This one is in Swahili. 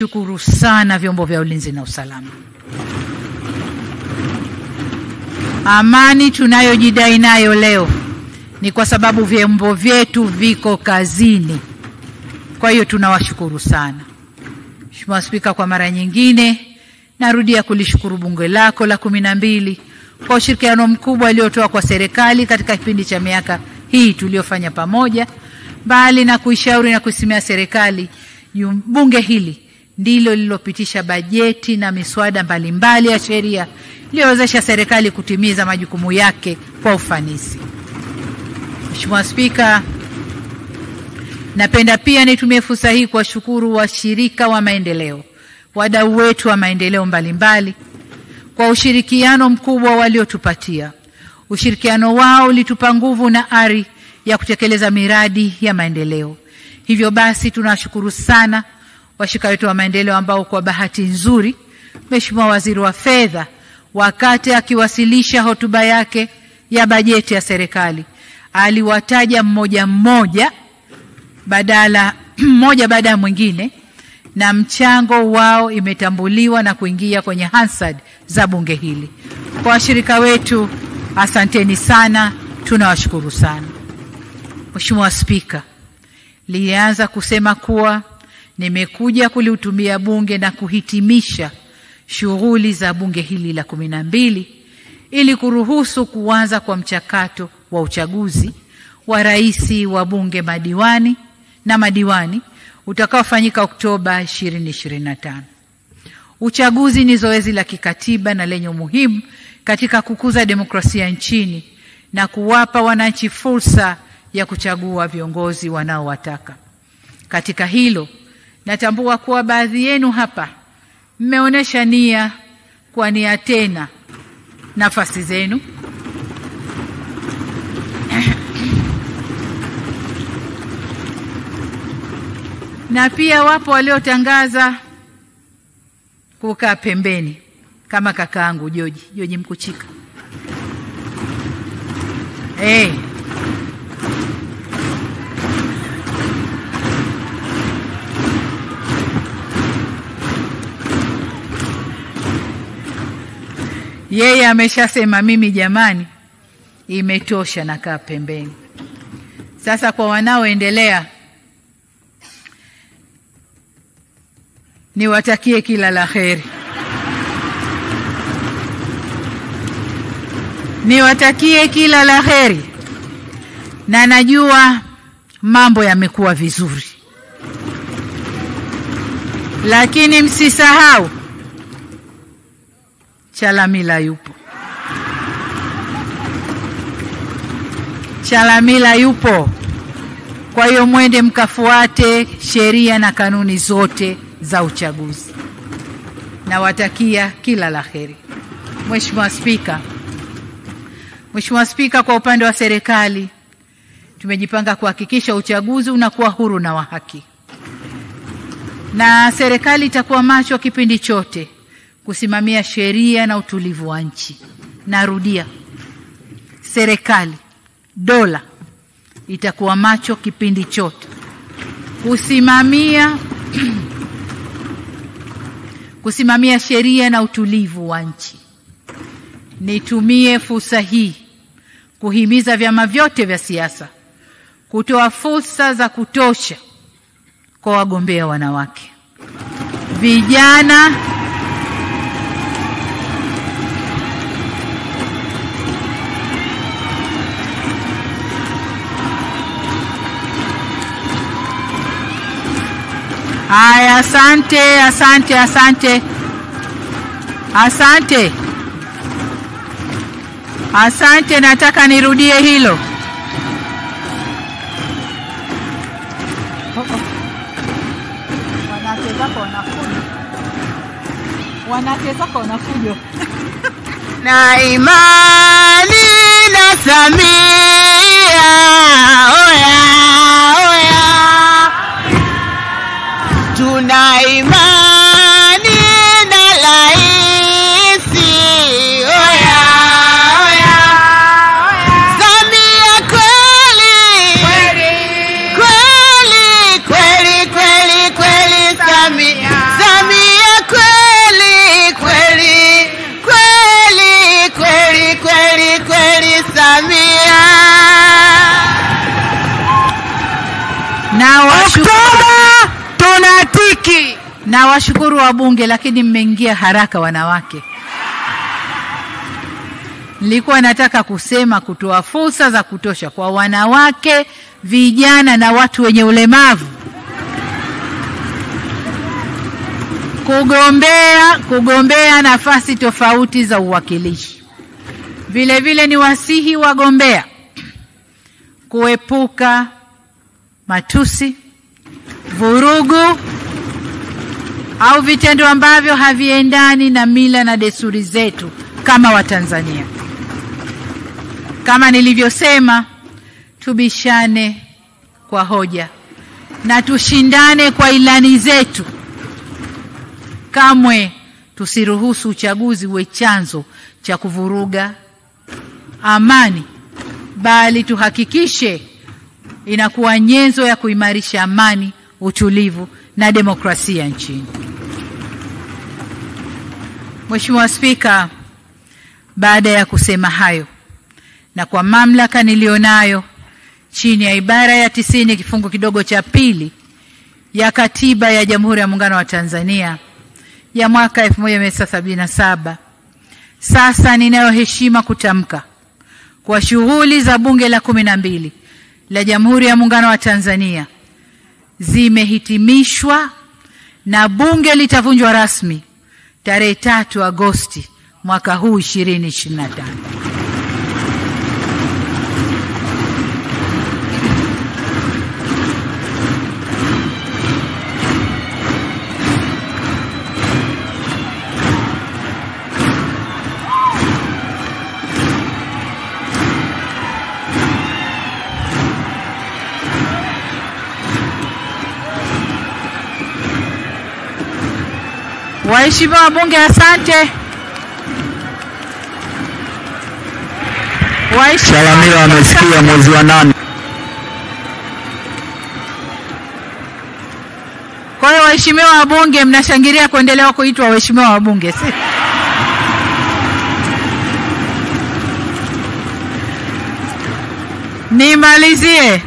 Shukuru sana vyombo vya ulinzi na usalama. Amani tunayojidai nayo leo ni kwa sababu vyombo vyetu viko kazini. Kwa hiyo tunawashukuru sana. Mheshimiwa Spika, kwa mara nyingine narudia kulishukuru bunge lako la 12 kwa ushirikiano mkubwa aliotoa kwa serikali katika kipindi cha miaka hii tuliofanya pamoja. Bali na kuishauri na kusimamia serikali, bunge hili ndilo lililopitisha bajeti na miswada mbalimbali ya sheria iliyowezesha serikali kutimiza majukumu yake kwa ufanisi. Mheshimiwa Spika, napenda pia nitumie fursa hii kuwashukuru washirika wa maendeleo, wadau wetu wa maendeleo mbalimbali kwa ushirikiano mkubwa waliotupatia. Ushirikiano wao ulitupa nguvu na ari ya kutekeleza miradi ya maendeleo. Hivyo basi tunashukuru sana washirika wetu wa maendeleo ambao kwa bahati nzuri Mheshimiwa Waziri wa Fedha wakati akiwasilisha hotuba yake ya bajeti ya serikali aliwataja mmoja baada ya mwingine, na mchango wao imetambuliwa na kuingia kwenye Hansard za bunge hili. Kwa washirika wetu, asanteni sana, tunawashukuru sana. Mheshimiwa Spika, nilianza kusema kuwa nimekuja kulihutumia bunge na kuhitimisha shughuli za bunge hili la 12 ili kuruhusu kuanza kwa mchakato wa uchaguzi wa rais, wa bunge, madiwani utakaofanyika Oktoba 2025. Uchaguzi ni zoezi la kikatiba na lenye umuhimu katika kukuza demokrasia nchini na kuwapa wananchi fursa ya kuchagua viongozi wanaowataka. Katika hilo, natambua kuwa baadhi yenu hapa mmeonyesha nia kuwania tena nafasi zenu. Na pia wapo waliotangaza kukaa pembeni kama kakaangu George Mkuchika. Yeye ameshasema mimi jamani imetosha, na kaa pembeni. Sasa kwa wanaoendelea, niwatakie kila la kheri. Niwatakie kila la kheri. Na najua mambo yamekuwa vizuri. Lakini msisahau Chalamila yupo. Chalamila yupo. Kwa hiyo mwende mkafuate sheria na kanuni zote za uchaguzi. Nawatakia kila la kheri. Mheshimiwa Spika, kwa upande wa serikali tumejipanga kuhakikisha uchaguzi unakuwa huru na wa haki. Na serikali itakuwa macho kipindi chote kusimamia sheria na utulivu wa nchi. Narudia, serikali, dola itakuwa macho kipindi chote kusimamia sheria na utulivu wa nchi. Nitumie fursa hii kuhimiza vyama vyote vya siasa kutoa fursa za kutosha kwa wagombea wanawake, vijana Haya, asante. Nataka nirudie hilo. Wanachezako wanafujo. Na imani na Samia, oya. Tuna imani na raisi, oya. Samia kweli, kweli, Samia. Na washukuru wabunge, lakini mmeingia haraka wanawake. Nilikuwa nataka kusema kutoa fursa za kutosha kwa wanawake, vijana na watu wenye ulemavu kugombea nafasi tofauti za uwakilishi. Vile vile ni wasihi wagombea kuepuka matusi, vurugu au vitendo ambavyo haviendani na mila na desturi zetu kama Watanzania. Kama nilivyosema, tubishane kwa hoja na tushindane kwa ilani zetu. Kamwe tusiruhusu uchaguzi uwe chanzo cha kuvuruga amani, bali tuhakikishe inakuwa nyenzo ya kuimarisha amani, utulivu na demokrasia nchini. Mheshimiwa Spika, baada ya kusema hayo na kwa mamlaka nilionayo chini ya ibara ya 90 kifungu kidogo cha pili ya Katiba ya Jamhuri ya Muungano wa Tanzania ya mwaka 1977, sasa ninayo heshima kutamka kwa shughuli za Bunge la 12 la Jamhuri ya Muungano wa Tanzania zimehitimishwa na Bunge litavunjwa rasmi tarehe 3 Agosti mwaka huu 2025. Waheshimiwa wabunge, asante. Chalamila amesikia mwezi wa 8. Kwa hiyo waheshimiwa wabunge, mnashangilia kuendelea kuitwa waheshimiwa wabunge. Nimalizie.